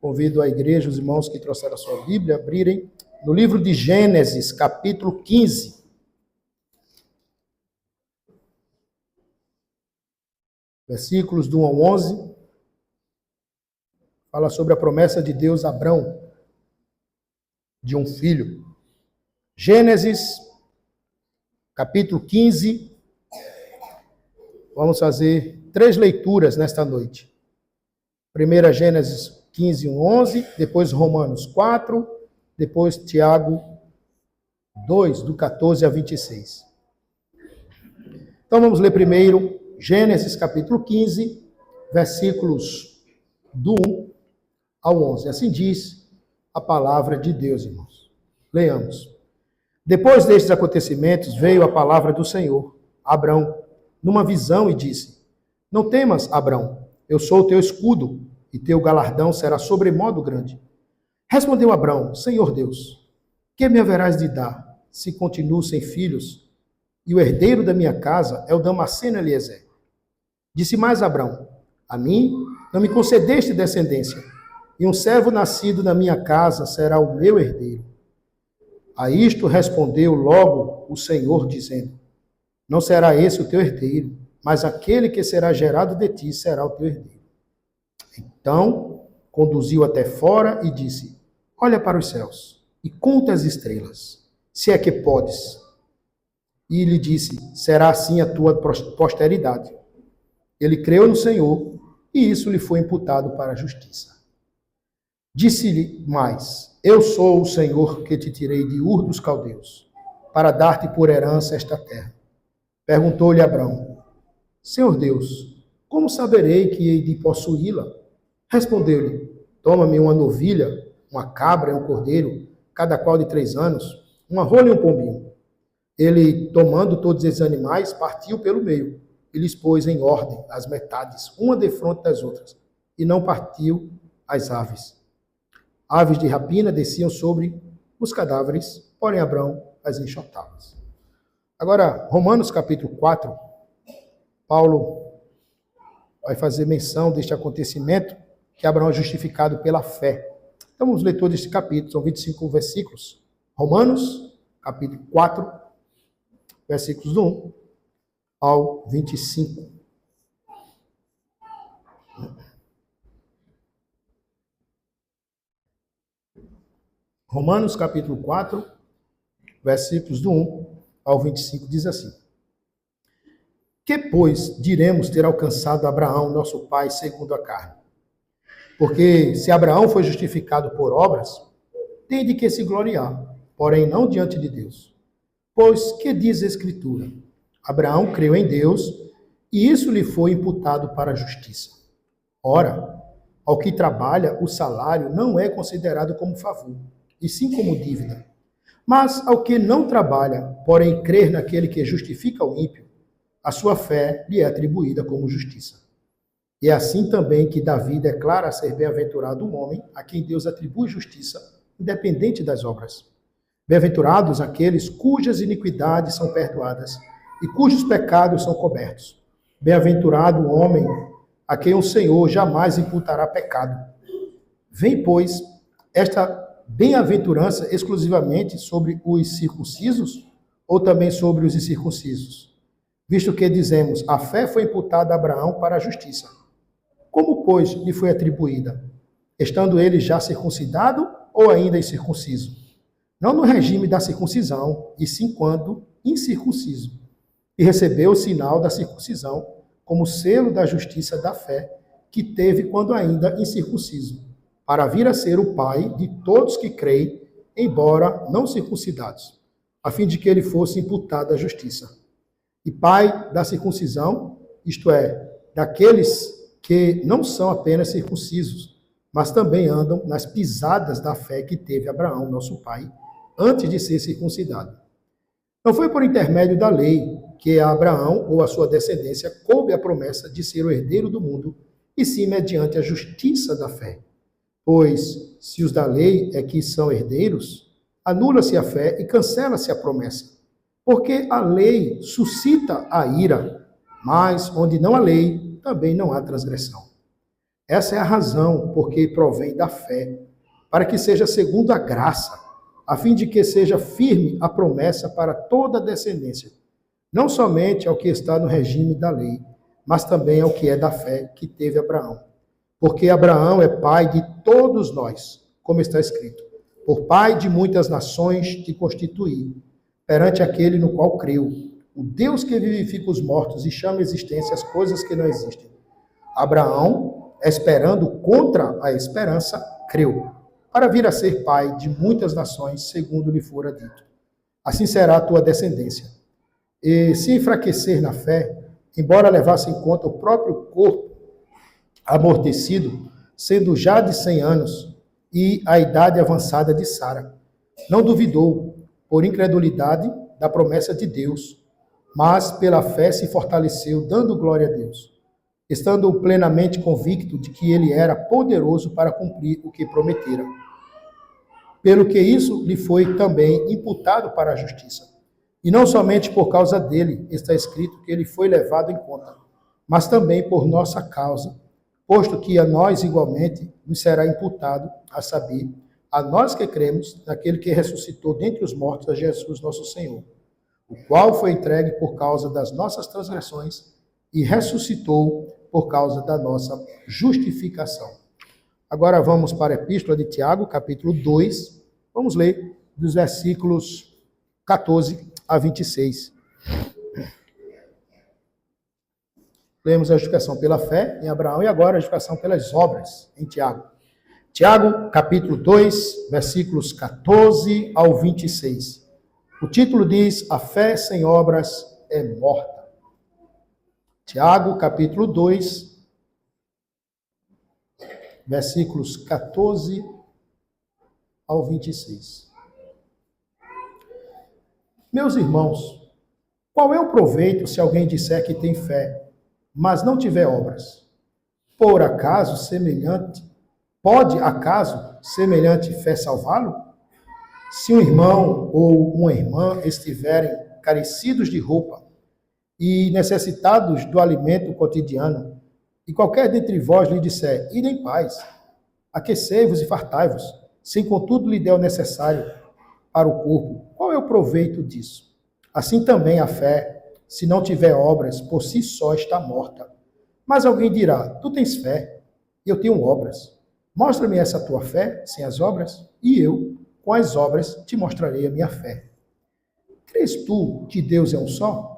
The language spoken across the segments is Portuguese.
Convido a igreja, os irmãos que trouxeram a sua Bíblia, a abrirem no livro de Gênesis, capítulo 15. Versículos do 1 ao 11. Fala sobre a promessa de Deus a Abrão, de um filho. Gênesis, capítulo 15. Vamos fazer 3 leituras nesta noite. Primeira Gênesis 15, 1, 11, depois Romanos 4, depois Tiago 2, do 14 a 26. Então vamos ler primeiro Gênesis capítulo 15, versículos do 1 ao 11. Assim diz a palavra de Deus, irmãos. Leamos. Depois destes acontecimentos veio a palavra do Senhor a Abrão, numa visão, e disse: Não temas, Abrão, eu sou o teu escudo, e teu galardão será sobremodo grande. Respondeu Abrão: Senhor Deus, que me haverás de dar, se continuo sem filhos, e o herdeiro da minha casa é o Damasceno Eliezer? Disse mais Abrão: A mim não me concedeste descendência, e um servo nascido na minha casa será o meu herdeiro. A isto respondeu logo o Senhor, dizendo: Não será esse o teu herdeiro, mas aquele que será gerado de ti será o teu herdeiro. Então conduziu até fora e disse: Olha para os céus e conta as estrelas, se é que podes. E lhe disse: Será assim a tua posteridade. Ele creu no Senhor, e isso lhe foi imputado para a justiça. Disse-lhe mais: Eu sou o Senhor que te tirei de Ur dos Caldeus, para dar-te por herança esta terra. Perguntou-lhe Abrão: Senhor Deus, como saberei que hei de possuí-la? Respondeu-lhe: Toma-me uma novilha, uma cabra e um cordeiro, cada qual de 3 anos, uma rola e um pombinho. Ele, tomando todos esses animais, partiu pelo meio e lhes pôs em ordem as metades, uma defronte das outras, e não partiu as aves. Aves de rapina desciam sobre os cadáveres, porém Abrão as enxotava. Agora, Romanos capítulo 4, Paulo vai fazer menção deste acontecimento, que Abraão é justificado pela fé. Então vamos ler todo este capítulo, são 25 versículos. Romanos, capítulo 4, versículos do 1 ao 25. Romanos, capítulo 4, versículos do 1 ao 25, diz assim: Que, pois, diremos ter alcançado Abraão, nosso pai, segundo a carne? Porque se Abraão foi justificado por obras, tem de que se gloriar, porém não diante de Deus. Pois que diz a Escritura? Abraão creu em Deus, e isso lhe foi imputado para a justiça. Ora, ao que trabalha, o salário não é considerado como favor, e sim como dívida. Mas ao que não trabalha, porém crer naquele que justifica o ímpio, a sua fé lhe é atribuída como justiça. E é assim também que Davi declara ser bem-aventurado um homem a quem Deus atribui justiça, independente das obras. Bem-aventurados aqueles cujas iniquidades são perdoadas e cujos pecados são cobertos. Bem-aventurado o homem a quem o Senhor jamais imputará pecado. Vem, pois, esta bem-aventurança exclusivamente sobre os circuncisos ou também sobre os incircuncisos? Visto que dizemos, a fé foi imputada a Abraão para a justiça. Como, pois, lhe foi atribuída? Estando ele já circuncidado ou ainda incircunciso? Não no regime da circuncisão, e sim quando incircunciso. E recebeu o sinal da circuncisão como selo da justiça da fé que teve quando ainda incircunciso, para vir a ser o pai de todos que creem, embora não circuncidados, a fim de que ele fosse imputado à justiça. E pai da circuncisão, isto é, daqueles que não são apenas circuncisos, mas também andam nas pisadas da fé que teve Abraão, nosso pai, antes de ser circuncidado. Não foi por intermédio da lei que a Abraão ou a sua descendência coube a promessa de ser o herdeiro do mundo, e sim mediante a justiça da fé. Pois, se os da lei é que são herdeiros, anula-se a fé e cancela-se a promessa. Porque a lei suscita a ira, mas onde não há lei, também não há transgressão. Essa é a razão porque provém da fé, para que seja segundo a graça, a fim de que seja firme a promessa para toda a descendência, não somente ao que está no regime da lei, mas também ao que é da fé que teve Abraão. Porque Abraão é pai de todos nós, como está escrito: por pai de muitas nações te constituí, perante aquele no qual creu, o Deus que vivifica os mortos e chama à existência as coisas que não existem. Abraão, esperando contra a esperança, creu, para vir a ser pai de muitas nações, segundo lhe fora dito: assim será a tua descendência. E se enfraquecer na fé, embora levasse em conta o próprio corpo amortecido, sendo já de 100 anos, e a idade avançada de Sara, não duvidou, por incredulidade, da promessa de Deus, mas pela fé se fortaleceu, dando glória a Deus, estando plenamente convicto de que ele era poderoso para cumprir o que prometera. Pelo que isso lhe foi também imputado para a justiça. E não somente por causa dele está escrito que ele foi levado em conta, mas também por nossa causa, posto que a nós igualmente nos será imputado, a saber, a nós que cremos naquele que ressuscitou dentre os mortos, a Jesus nosso Senhor, o qual foi entregue por causa das nossas transgressões e ressuscitou por causa da nossa justificação. Agora vamos para a Epístola de Tiago, capítulo 2. Vamos ler dos versículos 14 a 26. Lemos a justificação pela fé em Abraão e agora a justificação pelas obras em Tiago. Tiago, capítulo 2, versículos 14 ao 26. O título diz: a fé sem obras é morta. Tiago, capítulo 2, versículos 14 ao 26. Meus irmãos, qual é o proveito se alguém disser que tem fé, mas não tiver obras? Pode acaso semelhante fé salvá-lo? Se um irmão ou uma irmã estiverem carecidos de roupa e necessitados do alimento cotidiano, e qualquer dentre vós lhe disser: ide em paz, aquecei-vos e fartai-vos, sem contudo lhe der o necessário para o corpo, qual é o proveito disso? Assim também a fé, se não tiver obras, por si só está morta. Mas alguém dirá: tu tens fé, e eu tenho obras. Mostra-me essa tua fé sem as obras, e eu, com as obras, te mostrarei a minha fé. Crês tu que Deus é um só?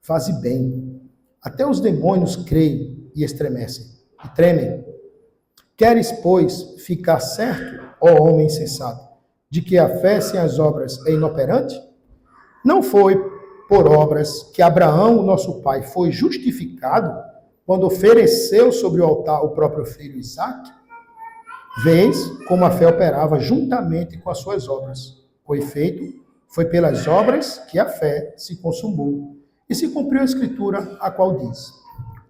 Faze bem. Até os demônios creem e estremecem, e tremem. Queres, pois, ficar certo, ó homem insensato, de que a fé sem as obras é inoperante? Não foi por obras que Abraão, nosso pai, foi justificado quando ofereceu sobre o altar o próprio filho Isaque? Vês como a fé operava juntamente com as suas obras. Com efeito, foi pelas obras que a fé se consumou. E se cumpriu a escritura, a qual diz: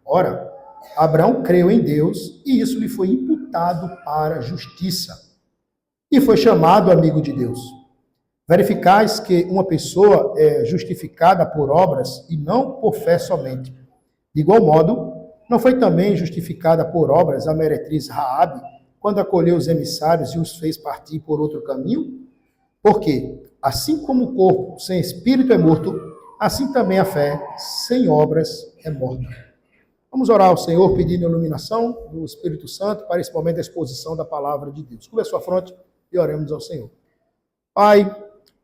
ora, Abraão creu em Deus, e isso lhe foi imputado para justiça. E foi chamado amigo de Deus. Verificais que uma pessoa é justificada por obras e não por fé somente. De igual modo, não foi também justificada por obras a meretriz Raabe, quando acolheu os emissários e os fez partir por outro caminho? Porque, assim como o corpo sem espírito é morto, assim também a fé sem obras é morta. Vamos orar ao Senhor pedindo a iluminação do Espírito Santo para esse momento da exposição da palavra de Deus. Curva a sua fronte e oremos ao Senhor. Pai,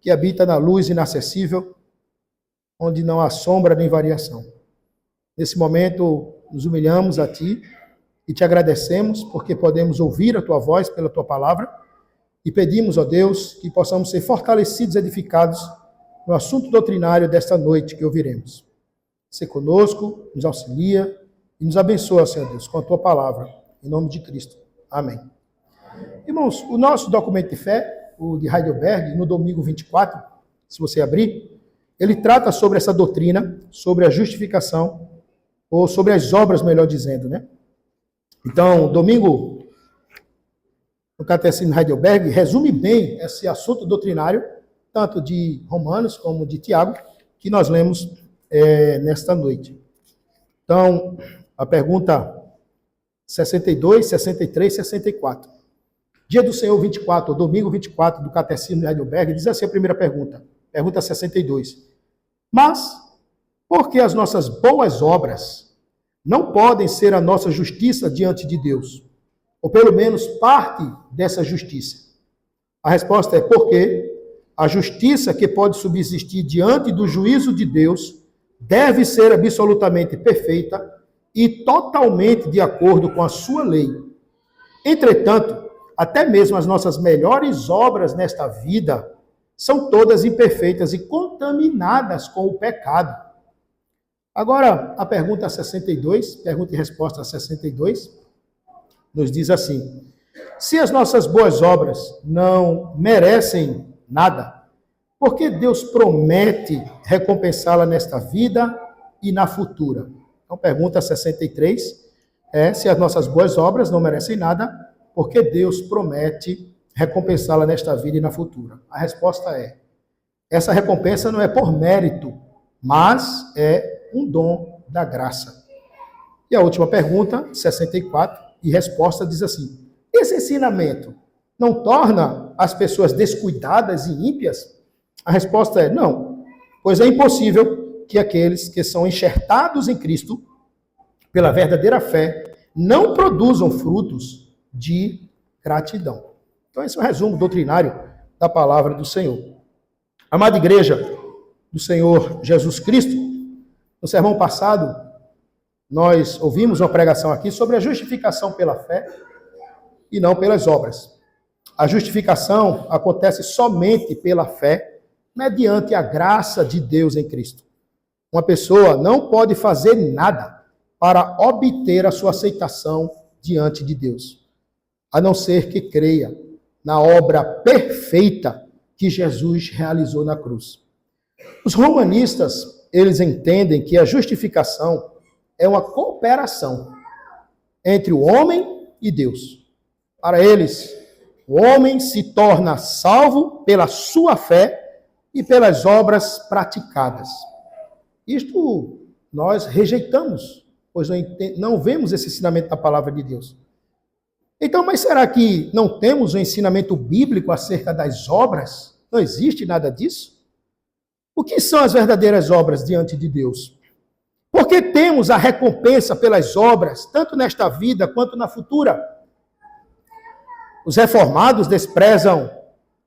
que habita na luz inacessível, onde não há sombra nem variação. Nesse momento, nos humilhamos a Ti e Te agradecemos porque podemos ouvir a Tua voz pela Tua palavra e pedimos, ó Deus, que possamos ser fortalecidos e edificados no assunto doutrinário desta noite que ouviremos. Se conosco, nos auxilia e nos abençoa, Senhor Deus, com a Tua palavra. Em nome de Cristo. Amém. Irmãos, o nosso documento de fé, o de Heidelberg, no domingo 24, se você abrir, ele trata sobre essa doutrina, sobre a justificação, ou sobre as obras, melhor dizendo, né? Então, domingo, no Catecismo de Heidelberg, resume bem esse assunto doutrinário, tanto de Romanos como de Tiago, que nós lemos nesta noite. Então, a pergunta 62, 63, 64. Dia do Senhor 24, ou domingo 24 do Catecismo de Heidelberg, diz assim a primeira pergunta. Pergunta 62. Mas, por que as nossas boas obras não podem ser a nossa justiça diante de Deus? Ou pelo menos parte dessa justiça? A resposta é porque a justiça que pode subsistir diante do juízo de Deus deve ser absolutamente perfeita e totalmente de acordo com a sua lei. Entretanto, até mesmo as nossas melhores obras nesta vida são todas imperfeitas e contaminadas com o pecado. Agora, a pergunta 62, pergunta e resposta 62, nos diz assim: se as nossas boas obras não merecem nada, por que Deus promete recompensá-la nesta vida e na futura? Então, pergunta 63 se as nossas boas obras não merecem nada, por que Deus promete recompensá-la nesta vida e na futura? A resposta é: essa recompensa não é por mérito, mas é um dom da graça. E a última pergunta, 64, e resposta diz assim: esse ensinamento não torna as pessoas descuidadas e ímpias? A resposta é não, pois é impossível que aqueles que são enxertados em Cristo pela verdadeira fé não produzam frutos de gratidão. Então esse é um resumo doutrinário da palavra do Senhor. Amada igreja do Senhor Jesus Cristo, no sermão passado, nós ouvimos uma pregação aqui sobre a justificação pela fé e não pelas obras. A justificação acontece somente pela fé, mediante a graça de Deus em Cristo. Uma pessoa não pode fazer nada para obter a sua aceitação diante de Deus, a não ser que creia na obra perfeita que Jesus realizou na cruz. Os romanistas, eles entendem que a justificação é uma cooperação entre o homem e Deus. Para eles, o homem se torna salvo pela sua fé e pelas obras praticadas. Isto nós rejeitamos, pois não vemos esse ensinamento da palavra de Deus. Então, mas será que não temos um ensinamento bíblico acerca das obras? Não existe nada disso? O que são as verdadeiras obras diante de Deus? Porque temos a recompensa pelas obras, tanto nesta vida quanto na futura. Os reformados desprezam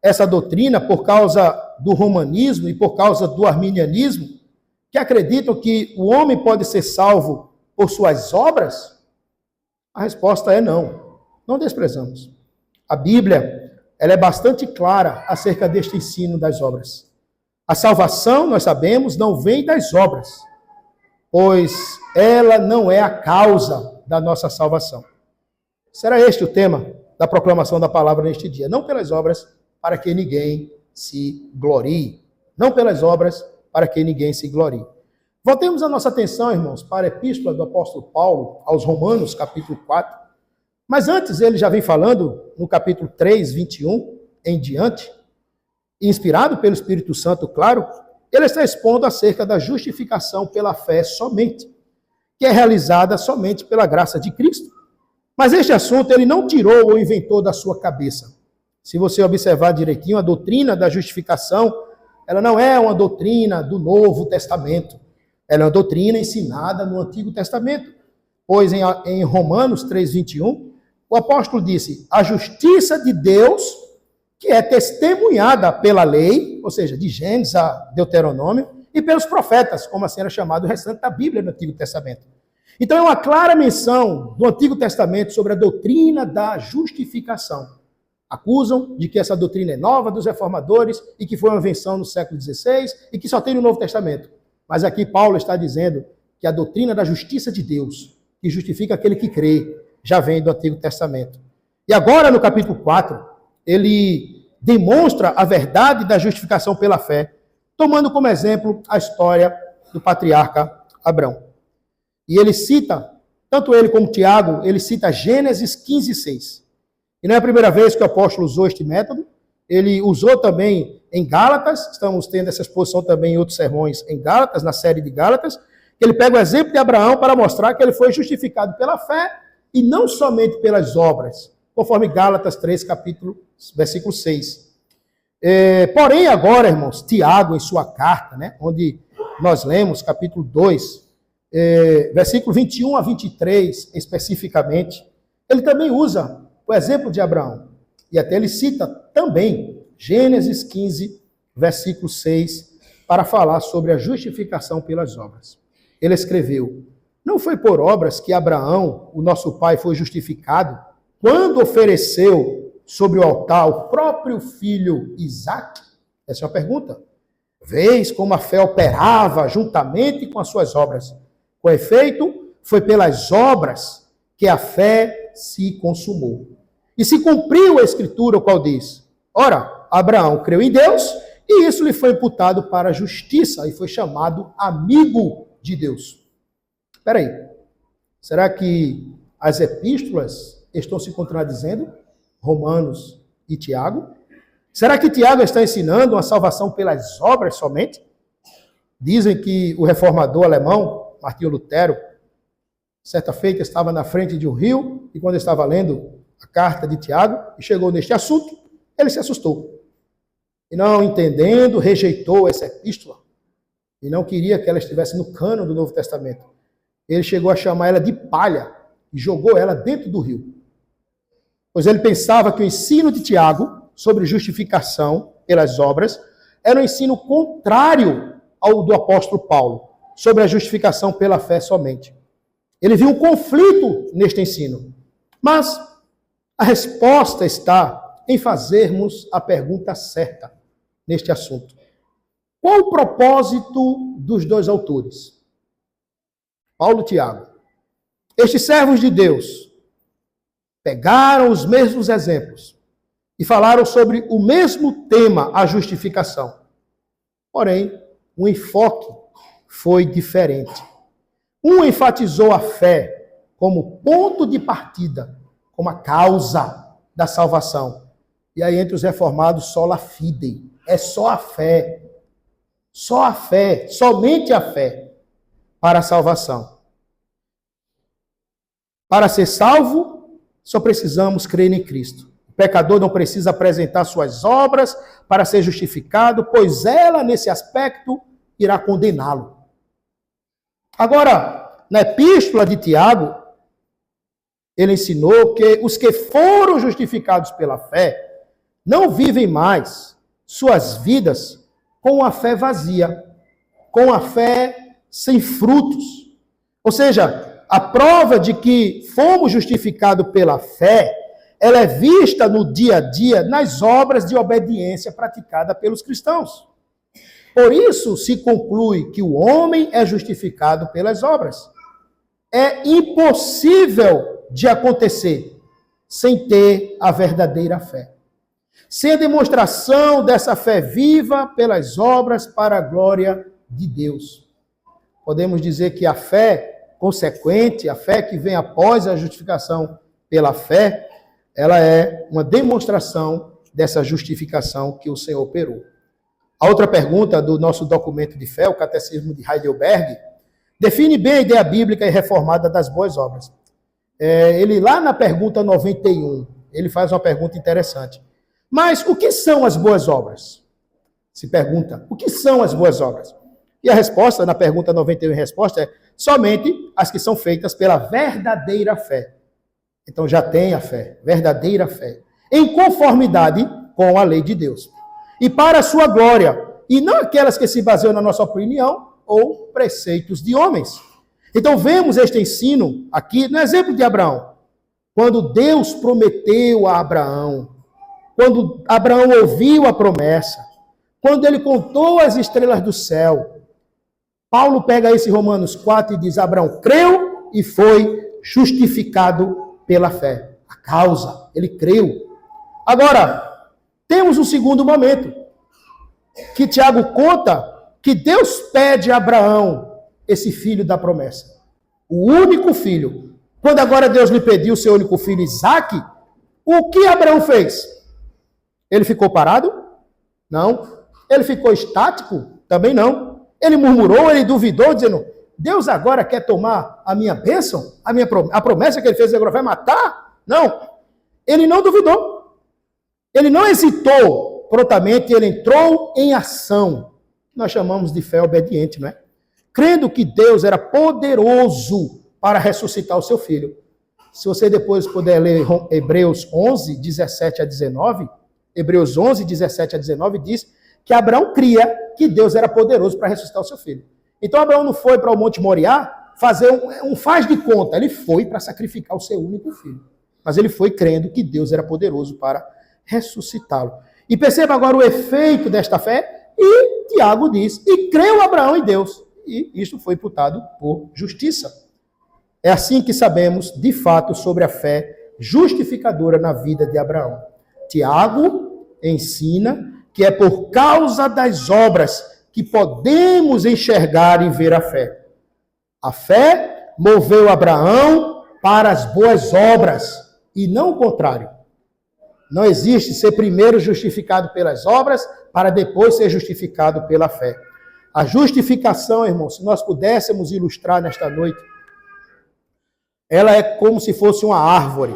essa doutrina por causa do romanismo e por causa do arminianismo, que acreditam que o homem pode ser salvo por suas obras? A resposta é não. Não desprezamos. A Bíblia, ela é bastante clara acerca deste ensino das obras. A salvação, nós sabemos, não vem das obras, pois ela não é a causa da nossa salvação. Será este o tema da proclamação da palavra neste dia. Não pelas obras, para que ninguém se glorie. Não pelas obras, para que ninguém se glorie. Voltemos a nossa atenção, irmãos, para a epístola do apóstolo Paulo aos Romanos, capítulo 4. Mas antes, ele já vem falando, no capítulo 3, 21, em diante, inspirado pelo Espírito Santo, claro, ele está expondo acerca da justificação pela fé somente, que é realizada somente pela graça de Cristo. Mas este assunto ele não tirou ou inventou da sua cabeça. Se você observar direitinho, a doutrina da justificação, ela não é uma doutrina do Novo Testamento. Ela é uma doutrina ensinada no Antigo Testamento. Pois em Romanos 3, 21, o apóstolo disse: a justiça de Deus, que é testemunhada pela lei, ou seja, de Gênesis a Deuteronômio, e pelos profetas, como assim era chamado o restante da Bíblia no Antigo Testamento. Então é uma clara menção do Antigo Testamento sobre a doutrina da justificação. Acusam de que essa doutrina é nova dos reformadores e que foi uma invenção no século XVI e que só tem no Novo Testamento. Mas aqui Paulo está dizendo que a doutrina da justiça de Deus, que justifica aquele que crê, já vem do Antigo Testamento. E agora, no capítulo 4, ele demonstra a verdade da justificação pela fé, tomando como exemplo a história do patriarca Abrão. E ele cita, tanto ele como Tiago, ele cita Gênesis 15, 6. E não é a primeira vez que o apóstolo usou este método, ele usou também em Gálatas, estamos tendo essa exposição também em outros sermões em Gálatas, na série de Gálatas, que ele pega o exemplo de Abraão para mostrar que ele foi justificado pela fé e não somente pelas obras, conforme Gálatas 3, versículo 6. Porém, agora, irmãos, Tiago, em sua carta, né, onde nós lemos, capítulo 2, versículo 21 a 23, especificamente, ele também usa o exemplo de Abraão. E até ele cita também Gênesis 15, versículo 6, para falar sobre a justificação pelas obras. Ele escreveu: não foi por obras que Abraão, o nosso pai, foi justificado, quando ofereceu sobre o altar o próprio filho Isaque? Essa é uma pergunta. Vês como a fé operava juntamente com as suas obras. Com efeito, foi pelas obras que a fé se consumou. E se cumpriu a escritura, o qual diz: ora, Abraão creu em Deus, e isso lhe foi imputado para a justiça, e foi chamado amigo de Deus. Espera aí, será que as epístolas estão se contradizendo? Romanos e Tiago? Será que Tiago está ensinando a salvação pelas obras somente? Dizem que o reformador alemão, Martinho Lutero, certa feita estava na frente de um rio, e quando estava lendo a carta de Tiago, e chegou neste assunto, ele se assustou. E não entendendo, rejeitou essa epístola, e não queria que ela estivesse no cânon do Novo Testamento. Ele chegou a chamar ela de palha, e jogou ela dentro do rio. Pois ele pensava que o ensino de Tiago sobre justificação pelas obras era um ensino contrário ao do apóstolo Paulo, sobre a justificação pela fé somente. Ele viu um conflito neste ensino. Mas a resposta está em fazermos a pergunta certa neste assunto. Qual o propósito dos dois autores? Paulo e Tiago. Estes servos de Deus pegaram os mesmos exemplos e falaram sobre o mesmo tema, a justificação. Porém, o enfoque foi diferente. Um enfatizou a fé como ponto de partida, como a causa da salvação. E aí, entre os reformados, sola fide. É só a fé. Só a fé, somente a fé para a salvação. Para ser salvo, só precisamos crer em Cristo. O pecador não precisa apresentar suas obras para ser justificado, pois ela, nesse aspecto, irá condená-lo. Agora, na epístola de Tiago, ele ensinou que os que foram justificados pela fé não vivem mais suas vidas com a fé vazia, com a fé sem frutos. Ou seja, a prova de que fomos justificados pela fé, ela é vista no dia a dia nas obras de obediência praticada pelos cristãos. Por isso se conclui que o homem é justificado pelas obras. É impossível de acontecer sem ter a verdadeira fé. Sem a demonstração dessa fé viva pelas obras para a glória de Deus. Podemos dizer que a fé consequente, a fé que vem após a justificação pela fé, ela é uma demonstração dessa justificação que o Senhor operou. A outra pergunta do nosso documento de fé, o Catecismo de Heidelberg, define bem a ideia bíblica e reformada das boas obras. Ele, lá na pergunta 91, ele faz uma pergunta interessante. Mas o que são as boas obras? Se pergunta, o que são as boas obras? E a resposta, na pergunta 91, a resposta é somente as que são feitas pela verdadeira fé. Então já tem a fé, verdadeira fé, em conformidade com a lei de Deus. E para a sua glória, e não aquelas que se baseiam na nossa opinião ou preceitos de homens. Então vemos este ensino aqui no exemplo de Abraão. Quando Deus prometeu a Abraão, quando Abraão ouviu a promessa, quando ele contou as estrelas do céu, Paulo pega esse Romanos 4 e diz: Abraão creu e foi justificado pela fé. A causa, ele creu. Agora, temos um segundo momento, que Tiago conta que Deus pede a Abraão esse filho da promessa. O único filho. Quando agora Deus lhe pediu o seu único filho, Isaque, o que Abraão fez? Ele ficou parado? Não. Ele ficou estático? Também não. Ele murmurou, ele duvidou, dizendo: Deus agora quer tomar a minha bênção? A promessa que ele fez agora vai matar? Não. Ele não duvidou. Ele não hesitou prontamente, ele entrou em ação. Nós chamamos de fé obediente, não é? Crendo que Deus era poderoso para ressuscitar o seu filho. Se você depois puder ler Hebreus 11, 17 a 19, Hebreus 11, 17 a 19 diz que Abraão cria que Deus era poderoso para ressuscitar o seu filho. Então Abraão não foi para o Monte Moriá fazer um faz de conta, ele foi para sacrificar o seu único filho. Mas ele foi crendo que Deus era poderoso para ressuscitá-lo. E perceba agora o efeito desta fé, e Tiago diz, e creu Abraão em Deus, e isto foi imputado por justiça. É assim que sabemos, de fato, sobre a fé justificadora na vida de Abraão. Tiago ensina que é por causa das obras que podemos enxergar e ver a fé. A fé moveu Abraão para as boas obras, e não o contrário. Não existe ser primeiro justificado pelas obras, para depois ser justificado pela fé. A justificação, irmãos, se nós pudéssemos ilustrar nesta noite, ela é como se fosse uma árvore.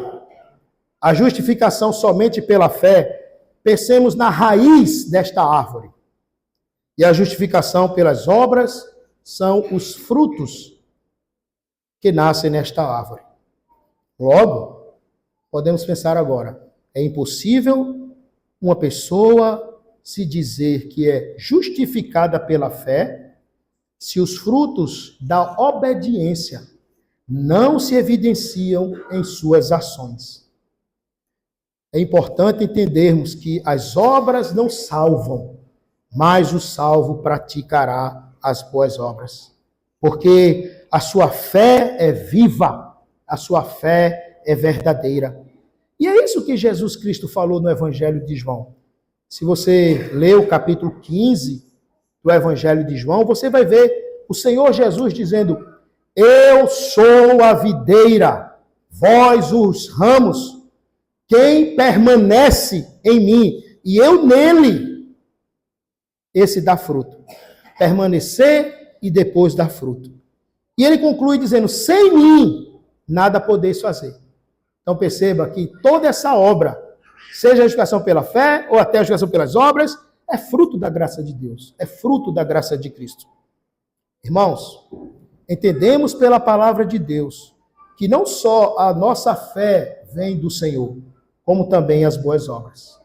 A justificação somente pela fé, pensemos na raiz desta árvore. E a justificação pelas obras são os frutos que nascem nesta árvore. Logo, podemos pensar agora, é impossível uma pessoa se dizer que é justificada pela fé se os frutos da obediência não se evidenciam em suas ações. É importante entendermos que as obras não salvam, mas o salvo praticará as boas obras. Porque a sua fé é viva, a sua fé é verdadeira. E é isso que Jesus Cristo falou no Evangelho de João. Se você ler o capítulo 15 do Evangelho de João, você vai ver o Senhor Jesus dizendo: eu sou a videira, vós os ramos. Quem permanece em mim e eu nele, esse dá fruto. Permanecer e depois dar fruto. E ele conclui dizendo: sem mim, nada podeis fazer. Então perceba que toda essa obra, seja a justificação pela fé ou até a justificação pelas obras, é fruto da graça de Deus, é fruto da graça de Cristo. Irmãos, entendemos pela palavra de Deus que não só a nossa fé vem do Senhor, como também as boas obras.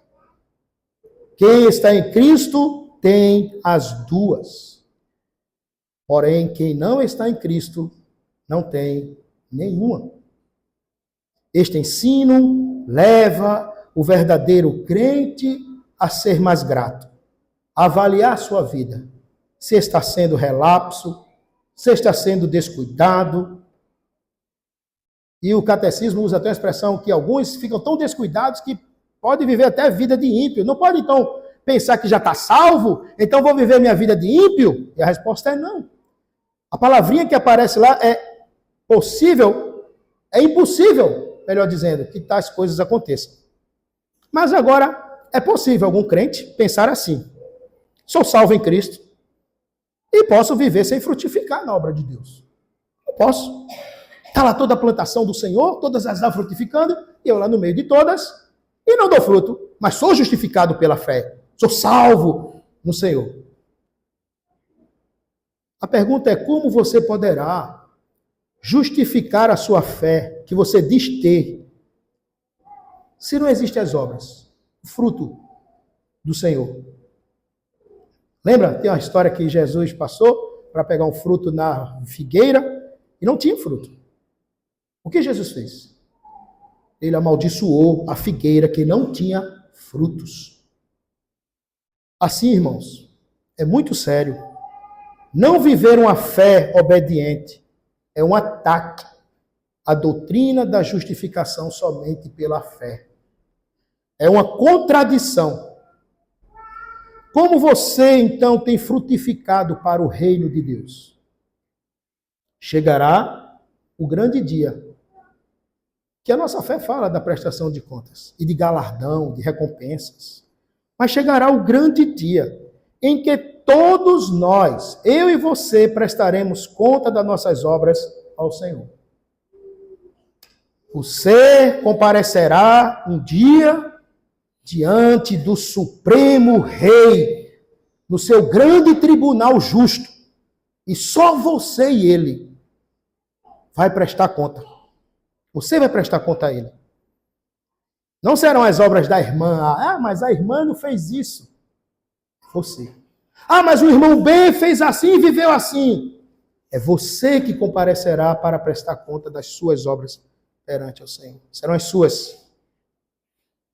Quem está em Cristo tem as duas. Porém, quem não está em Cristo não tem nenhuma. Este ensino leva o verdadeiro crente a ser mais grato, a avaliar sua vida, se está sendo relapso, se está sendo descuidado. E o catecismo usa até a expressão que alguns ficam tão descuidados que podem viver até a vida de ímpio. Não pode, então, pensar que já está salvo, então vou viver minha vida de ímpio? E a resposta é não. A palavrinha que aparece lá é possível, é impossível, melhor dizendo, que tais coisas aconteçam. Mas agora, é possível algum crente pensar assim: sou salvo em Cristo e posso viver sem frutificar na obra de Deus. Eu posso. Está lá toda a plantação do Senhor, todas as árvores frutificando, e eu lá no meio de todas, e não dou fruto, mas sou justificado pela fé. Sou salvo no Senhor. A pergunta é: como você poderá justificar a sua fé, que você diz ter, se não existem as obras, o fruto do Senhor? Lembra? Tem uma história que Jesus passou para pegar um fruto na figueira e não tinha fruto. O que Jesus fez? Ele amaldiçoou a figueira que não tinha frutos. Assim, irmãos, é muito sério. Não viver uma fé obediente é um ataque à doutrina da justificação somente pela fé. É uma contradição. Como você, então, tem frutificado para o reino de Deus? Chegará o grande dia que a nossa fé fala da prestação de contas e de galardão, de recompensas. Mas chegará o grande dia em que todos nós, eu e você, prestaremos conta das nossas obras ao Senhor. Você comparecerá um dia diante do Supremo Rei, no seu grande tribunal justo, e só você e ele vai prestar conta. Você vai prestar conta a ele. Não serão as obras da irmã. Ah, mas a irmã não fez isso. Você. Ah, mas o irmão B fez assim e viveu assim. É você que comparecerá para prestar conta das suas obras perante o Senhor. Serão as suas.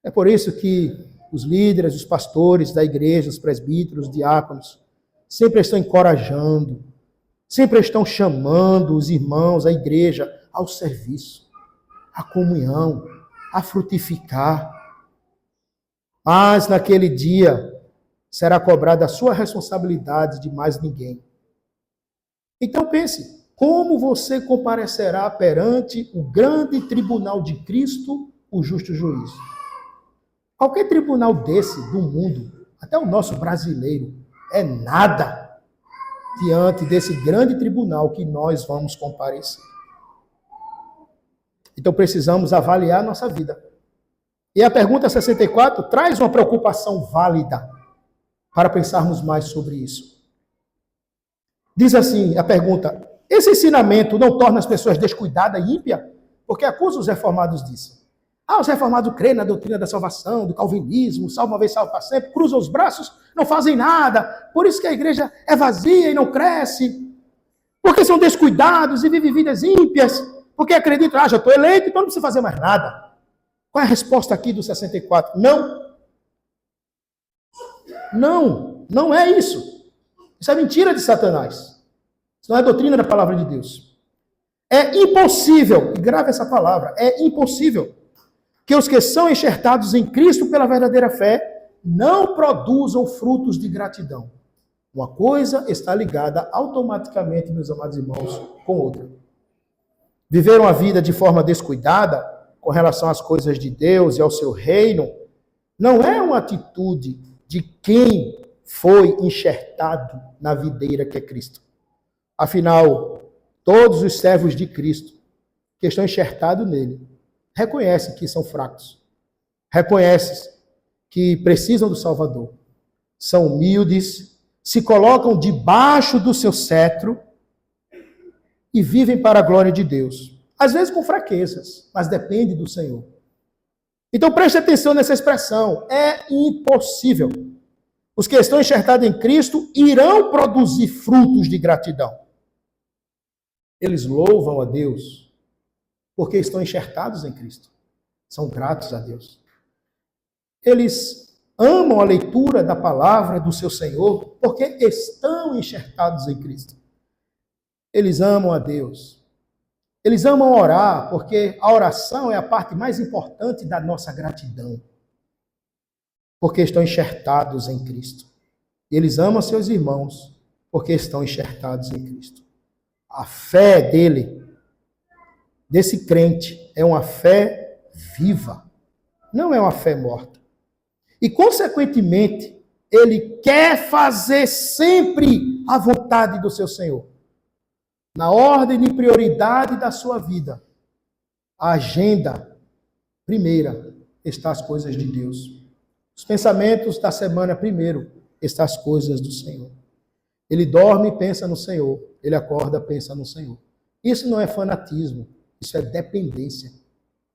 É por isso que os líderes, os pastores da igreja, os presbíteros, os diáconos, sempre estão encorajando, sempre estão chamando os irmãos, a igreja, ao serviço, à comunhão, a frutificar. Mas naquele dia será cobrada a sua responsabilidade de mais ninguém. Então pense, como você comparecerá perante o grande tribunal de Cristo, o justo juiz? Qualquer tribunal desse do mundo, até o nosso brasileiro, é nada diante desse grande tribunal que nós vamos comparecer. Então precisamos avaliar nossa vida. E a pergunta 64 traz uma preocupação válida para pensarmos mais sobre isso. Diz assim a pergunta: esse ensinamento não torna as pessoas descuidadas e ímpias? Porque acusa os reformados disso. Ah, os reformados creem na doutrina da salvação, do calvinismo, salva uma vez, salva para sempre, cruzam os braços, não fazem nada. Por isso que a igreja é vazia e não cresce. Porque são descuidados e vivem vidas ímpias. Porque acreditam, já estou eleito, então não preciso fazer mais nada. Qual é a resposta aqui do 64? Não. Não, não é isso. Isso é mentira de Satanás. Isso não é doutrina da palavra de Deus. É impossível, e grave essa palavra, é impossível que os que são enxertados em Cristo pela verdadeira fé não produzam frutos de gratidão. Uma coisa está ligada automaticamente, meus amados irmãos, com outra. Viveram a vida de forma descuidada com relação às coisas de Deus e ao seu reino não é uma atitude de quem foi enxertado na videira que é Cristo. Afinal, todos os servos de Cristo que estão enxertados nele reconhecem que são fracos, reconhecem que precisam do Salvador, são humildes, se colocam debaixo do seu cetro e vivem para a glória de Deus. Às vezes com fraquezas, mas depende do Senhor. Então preste atenção nessa expressão, é impossível. Os que estão enxertados em Cristo irão produzir frutos de gratidão. Eles louvam a Deus porque estão enxertados em Cristo. São gratos a Deus. Eles amam a leitura da palavra do seu Senhor porque estão enxertados em Cristo. Eles amam a Deus. Eles amam orar porque a oração é a parte mais importante da nossa gratidão. Porque estão enxertados em Cristo. Eles amam seus irmãos porque estão enxertados em Cristo. A fé desse crente, é uma fé viva, não é uma fé morta. E, consequentemente, ele quer fazer sempre a vontade do seu Senhor. Na ordem de prioridade da sua vida, a agenda primeira está as coisas de Deus. Os pensamentos da semana primeiro estão as coisas do Senhor. Ele dorme e pensa no Senhor. Ele acorda e pensa no Senhor. Isso não é fanatismo. Isso é dependência.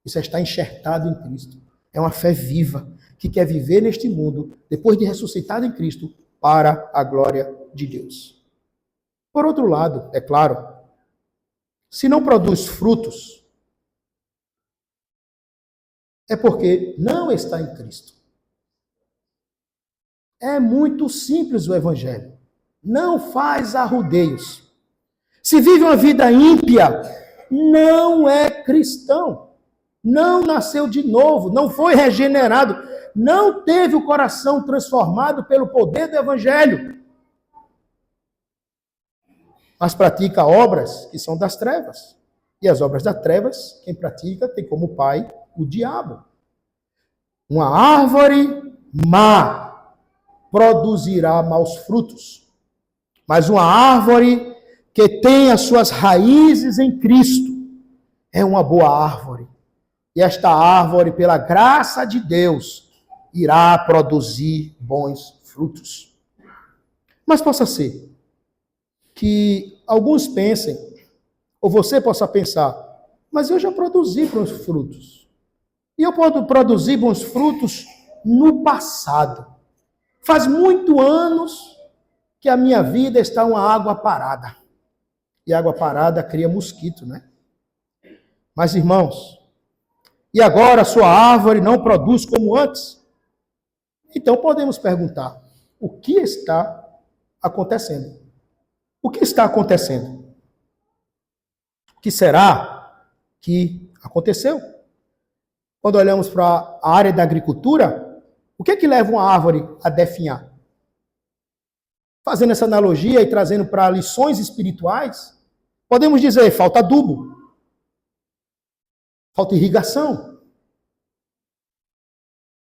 Isso é estar enxertado em Cristo. É uma fé viva que quer viver neste mundo, depois de ressuscitado em Cristo, para a glória de Deus. Por outro lado, é claro, se não produz frutos, é porque não está em Cristo. É muito simples o Evangelho. Não faz arrudeios. Se vive uma vida ímpia, não é cristão, não nasceu de novo, não foi regenerado, não teve o coração transformado pelo poder do Evangelho, mas pratica obras que são das trevas. E as obras das trevas, quem pratica tem como pai o diabo. Uma árvore má produzirá maus frutos. Mas uma árvore que tem as suas raízes em Cristo é uma boa árvore. E esta árvore, pela graça de Deus, irá produzir bons frutos. Mas possa ser que alguns pensem, ou você possa pensar, mas eu já produzi bons frutos. E eu posso produzir bons frutos no passado. Faz muitos anos que a minha vida está uma água parada. E água parada cria mosquito, né? Mas, irmãos, e agora a sua árvore não produz como antes? Então podemos perguntar, o que está acontecendo? O que está acontecendo? O que será que aconteceu? Quando olhamos para a área da agricultura, o que é que leva uma árvore a definhar? Fazendo essa analogia e trazendo para lições espirituais, podemos dizer, falta adubo, falta irrigação,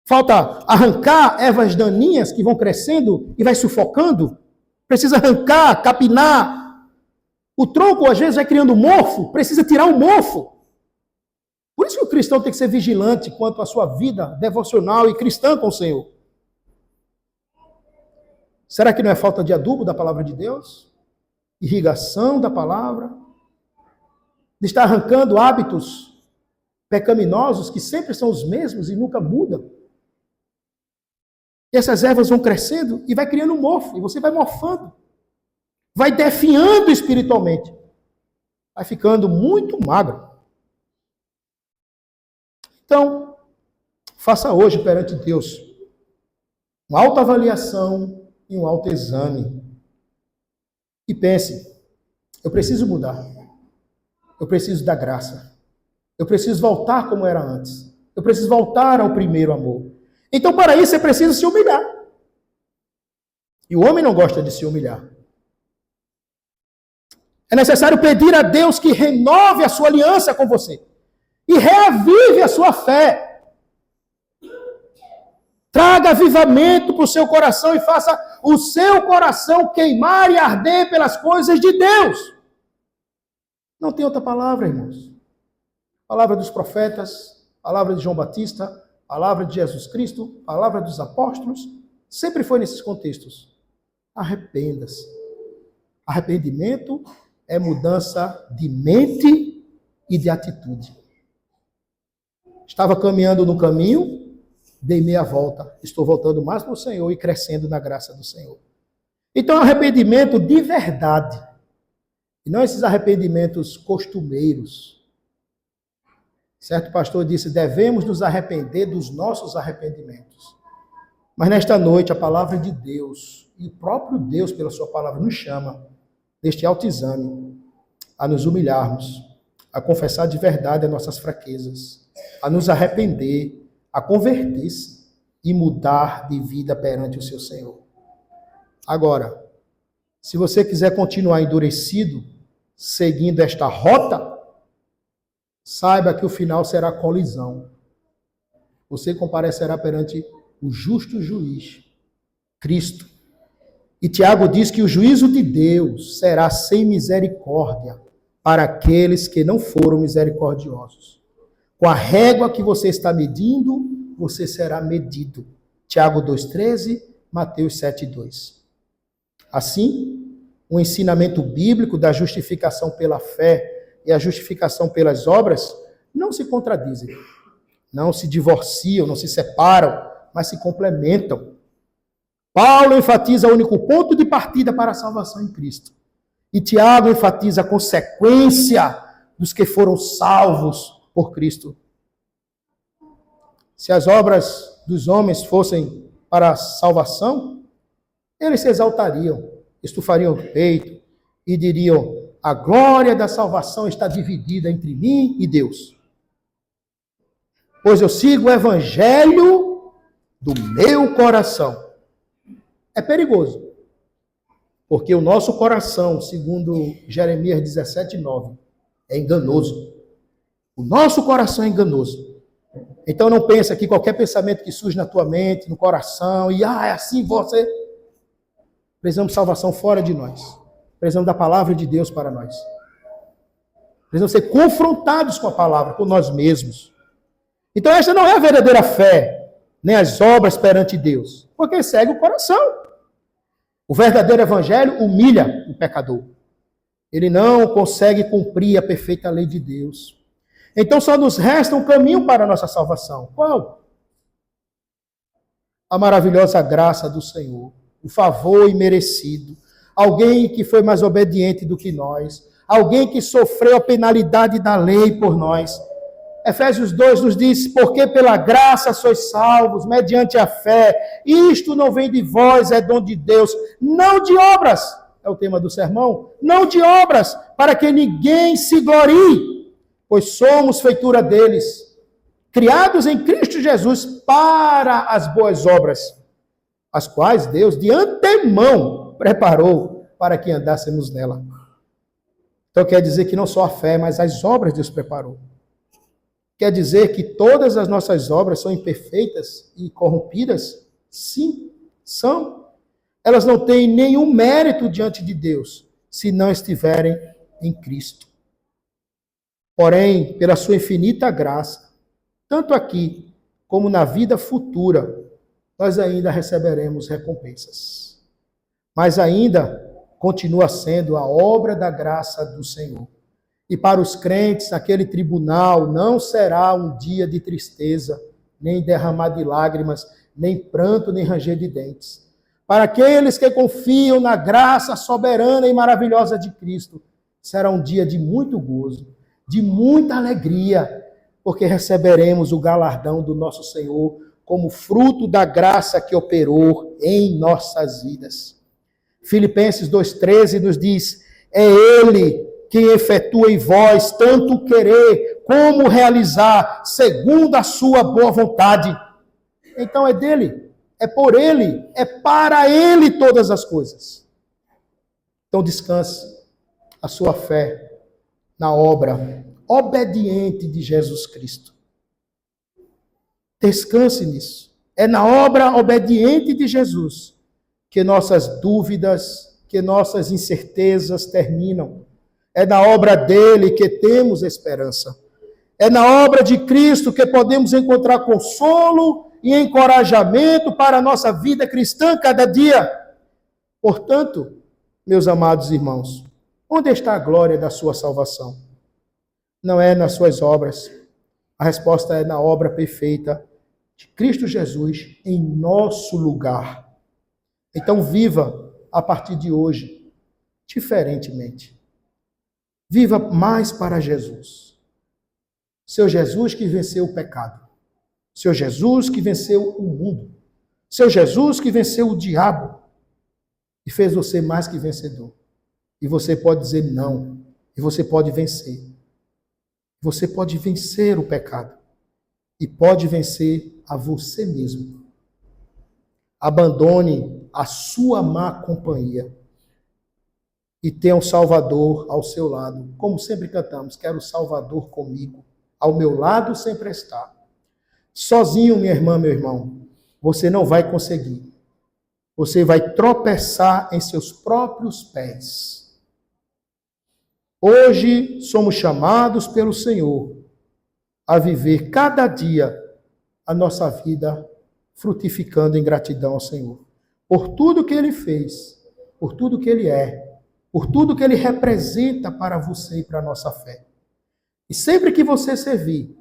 falta arrancar ervas daninhas que vão crescendo e vai sufocando, precisa arrancar, capinar. O tronco, às vezes, vai criando mofo, precisa tirar o mofo. Por isso que o cristão tem que ser vigilante quanto à sua vida devocional e cristã com o Senhor. Será que não é falta de adubo da palavra de Deus? Irrigação da palavra? De estar arrancando hábitos pecaminosos que sempre são os mesmos e nunca mudam? E essas ervas vão crescendo e vai criando mofo, e você vai mofando. Vai definhando espiritualmente. Vai ficando muito magro. Então, faça hoje perante Deus uma autoavaliação e um autoexame. E pense, eu preciso mudar. Eu preciso da graça. Eu preciso voltar como era antes. Eu preciso voltar ao primeiro amor. Então, para isso, é preciso se humilhar. E o homem não gosta de se humilhar. É necessário pedir a Deus que renove a sua aliança com você. E reavive a sua fé. Traga avivamento para o seu coração e faça o seu coração queimar e arder pelas coisas de Deus. Não tem outra palavra, irmãos. Palavra dos profetas, palavra de João Batista, palavra de Jesus Cristo, palavra dos apóstolos, sempre foi nesses contextos. Arrependa-se. Arrependimento é mudança de mente e de atitude. Estava caminhando no caminho, dei meia volta. Estou voltando mais para o Senhor e crescendo na graça do Senhor. Então, arrependimento de verdade. E não esses arrependimentos costumeiros. Certo pastor disse, devemos nos arrepender dos nossos arrependimentos. Mas nesta noite, a palavra de Deus, e o próprio Deus, pela sua palavra, nos chama, neste autoexame, a nos humilharmos, a confessar de verdade as nossas fraquezas, a nos arrepender, a converter-se e mudar de vida perante o seu Senhor. Agora, se você quiser continuar endurecido, seguindo esta rota, saiba que o final será colisão. Você comparecerá perante o justo juiz, Cristo. E Tiago diz que o juízo de Deus será sem misericórdia para aqueles que não foram misericordiosos. Com a régua que você está medindo, você será medido. Tiago 2,13, Mateus 7,2. Assim, o ensinamento bíblico da justificação pela fé e a justificação pelas obras não se contradizem, não se divorciam, não se separam, mas se complementam. Paulo enfatiza o único ponto de partida para a salvação em Cristo. E Tiago enfatiza a consequência dos que foram salvos por Cristo. Se as obras dos homens fossem para a salvação, eles se exaltariam, estufariam o peito e diriam: a glória da salvação está dividida entre mim e Deus. Pois eu sigo o evangelho do meu coração. É perigoso. Porque o nosso coração, segundo Jeremias 17:9, é enganoso. O nosso coração é enganoso. Então não pensa que qualquer pensamento que surge na tua mente, no coração, e é assim você... Precisamos de salvação fora de nós. Precisamos da palavra de Deus para nós. Precisamos ser confrontados com a palavra, com nós mesmos. Então esta não é a verdadeira fé, nem as obras perante Deus, porque segue o coração. O verdadeiro evangelho humilha o pecador. Ele não consegue cumprir a perfeita lei de Deus. Então só nos resta um caminho para a nossa salvação. Qual? A maravilhosa graça do Senhor, o favor imerecido, alguém que foi mais obediente do que nós, alguém que sofreu a penalidade da lei por nós. Efésios 2 nos diz, porque pela graça sois salvos, mediante a fé. Isto não vem de vós, é dom de Deus, não de obras. É o tema do sermão. Não de obras, para que ninguém se glorie, pois somos feitura deles, criados em Cristo Jesus para as boas obras, as quais Deus de antemão preparou para que andássemos nela. Então quer dizer que não só a fé, mas as obras Deus preparou. Quer dizer que todas as nossas obras são imperfeitas e corrompidas? Sim, são. Elas não têm nenhum mérito diante de Deus, se não estiverem em Cristo. Porém, pela sua infinita graça, tanto aqui como na vida futura, nós ainda receberemos recompensas. Mas ainda continua sendo a obra da graça do Senhor. E para os crentes, aquele tribunal não será um dia de tristeza, nem derramar de lágrimas, nem pranto, nem ranger de dentes. Para aqueles que confiam na graça soberana e maravilhosa de Cristo, será um dia de muito gozo, de muita alegria, porque receberemos o galardão do nosso Senhor como fruto da graça que operou em nossas vidas. Filipenses 2,13 nos diz, é Ele quem efetua em vós tanto querer como realizar, segundo a sua boa vontade. Então é dele, é por ele, é para ele todas as coisas. Então descanse a sua fé na obra obediente de Jesus Cristo. Descanse nisso. É na obra obediente de Jesus que nossas dúvidas, que nossas incertezas terminam. É na obra dele que temos esperança. É na obra de Cristo que podemos encontrar consolo e encorajamento para a nossa vida cristã cada dia. Portanto, meus amados irmãos, onde está a glória da sua salvação? Não é nas suas obras. A resposta é na obra perfeita de Cristo Jesus em nosso lugar. Então viva a partir de hoje diferentemente. Viva mais para Jesus. Seu Jesus que venceu o pecado. Seu Jesus que venceu o mundo. Seu Jesus que venceu o diabo. E fez você mais que vencedor. E você pode dizer não. E você pode vencer. Você pode vencer o pecado. E pode vencer a você mesmo. Abandone a sua má companhia. E tenha um Salvador ao seu lado. Como sempre cantamos, quero o Salvador comigo. Ao meu lado sempre está. Sozinho, minha irmã, meu irmão, você não vai conseguir. Você vai tropeçar em seus próprios pés. Hoje somos chamados pelo Senhor a viver cada dia a nossa vida frutificando em gratidão ao Senhor. Por tudo que Ele fez, por tudo que Ele é, por tudo que Ele representa para você e para a nossa fé. E sempre que você servir,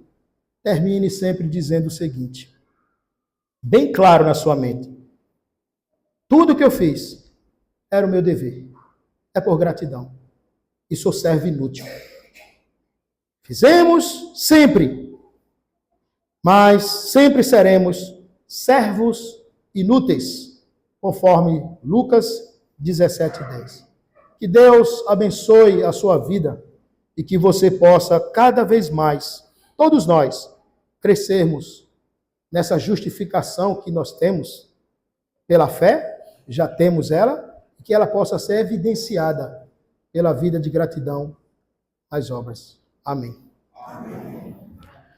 termine sempre dizendo o seguinte, bem claro na sua mente, tudo que eu fiz era o meu dever, é por gratidão, e sou servo inútil. Fizemos sempre, mas sempre seremos servos inúteis, conforme Lucas 17:10. Que Deus abençoe a sua vida e que você possa cada vez mais, todos nós, crescermos nessa justificação que nós temos pela fé, já temos ela, e que ela possa ser evidenciada pela vida de gratidão às obras. Amém. Amém.